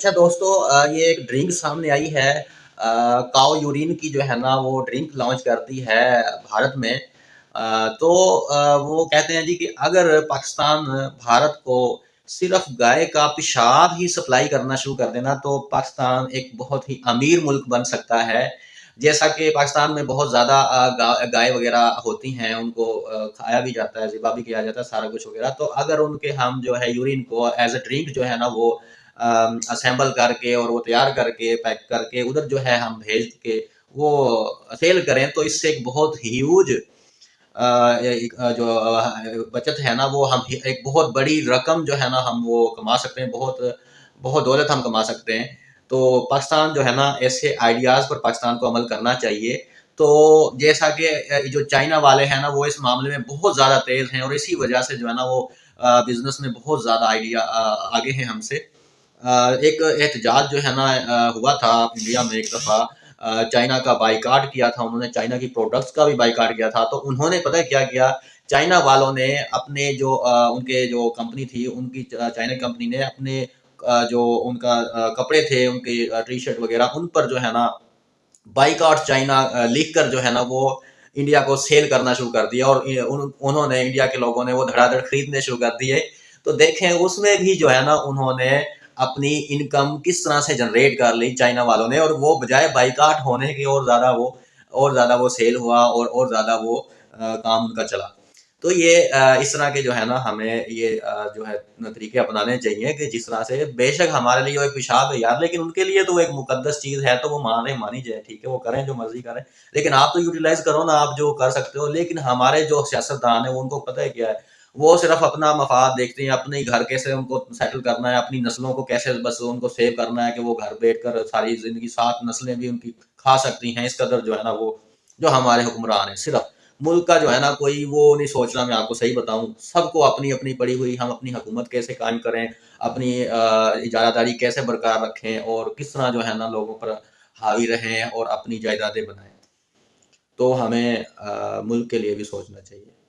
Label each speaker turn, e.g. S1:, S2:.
S1: اچھا دوستو، یہ ایک ڈرنک سامنے آئی ہے، کاؤ یورین کی جو ہے نا وہ ڈرنک لانچ کر دی ہے بھارت میں۔ تو وہ کہتے ہیں جی کہ اگر پاکستان بھارت کو صرف گائے کا پیشاب ہی سپلائی کرنا شروع کر دینا تو پاکستان ایک بہت ہی امیر ملک بن سکتا ہے۔ جیسا کہ پاکستان میں بہت زیادہ گائے وغیرہ ہوتی ہیں، ان کو کھایا بھی جاتا ہے، ذبح بھی کیا جاتا ہے، سارا کچھ وغیرہ۔ تو اگر ان کے ہم جو ہے یورین کو ایز اے ڈرنک جو ہے نا وہ اسمبل کر کے اور وہ تیار کر کے پیک کر کے ادھر جو ہے ہم بھیج کے وہ سیل کریں تو اس سے ایک بہت ہیوج جو بچت ہے نا وہ ہم ایک بہت بڑی رقم جو ہے نا ہم وہ کما سکتے ہیں، بہت بہت دولت ہم کما سکتے ہیں۔ تو پاکستان جو ہے نا ایسے آئیڈیاز پر پاکستان کو عمل کرنا چاہیے۔ تو جیسا کہ جو چائنا والے ہیں نا وہ اس معاملے میں بہت زیادہ تیز ہیں اور اسی وجہ سے جو ہے نا وہ بزنس میں بہت زیادہ آئیڈیا آگے ہیں ہم سے۔ ایک احتجاج جو ہے نا ہوا تھا انڈیا میں ایک دفعہ، چائنا کا بائیکاٹ کیا تھا انہوں نے، چائنا کی پروڈکٹس کا بھی بائیکاٹ کیا تھا۔ تو انہوں نے پتہ کیا کیا، چائنا والوں نے اپنے جو ان کے جو کمپنی تھی، ان کی چائنا کمپنی نے اپنے جو ان کا کپڑے تھے، ان کے ٹی شرٹ وغیرہ، ان پر جو ہے نا بائیکاٹ چائنا لکھ کر جو ہے نا وہ انڈیا کو سیل کرنا شروع کر دیا، اور انہوں نے انڈیا کے لوگوں نے وہ دھڑا دھڑ خریدنے شروع کر دیے۔ تو دیکھیں اس میں بھی جو ہے نا انہوں نے اپنی انکم کس طرح سے جنریٹ کر لی چائنا والوں نے، اور وہ بجائے بائیکاٹ ہونے کے اور زیادہ وہ سیل ہوا اور زیادہ وہ کام ان کا چلا۔ تو یہ اس طرح کے جو ہے نا ہمیں یہ جو ہے طریقے اپنانے چاہیے کہ جس طرح سے بے شک ہمارے لیے وہ ایک پیشاب ہے یار، لیکن ان کے لیے تو وہ ایک مقدس چیز ہے، تو وہ مانی جائے، ٹھیک ہے، وہ کریں جو مرضی کریں، لیکن آپ تو یوٹیلائز کرو نا، آپ جو کر سکتے ہو۔ لیکن ہمارے جو سیاستدان ہیں وہ ان کو پتہ ہے کیا ہے، وہ صرف اپنا مفاد دیکھتے ہیں، اپنے گھر کیسے ان کو سیٹل کرنا ہے، اپنی نسلوں کو کیسے بس ان کو سیو کرنا ہے کہ وہ گھر بیٹھ کر ساری زندگی 7 نسلیں بھی ان کی کھا سکتی ہیں۔ اس قدر جو ہے نا وہ جو ہمارے حکمران ہیں، صرف ملک کا جو ہے نا کوئی وہ نہیں سوچ رہا۔ میں آپ کو صحیح بتاؤں، سب کو اپنی اپنی پڑی ہوئی، ہم اپنی حکومت کیسے قائم کریں، اپنی اجارہ داری کیسے برقرار رکھیں، اور کس طرح جو ہے نا لوگوں پر حاوی رہیں اور اپنی جائیدادیں بنائیں۔ تو ہمیں ملک کے لیے بھی سوچنا چاہیے۔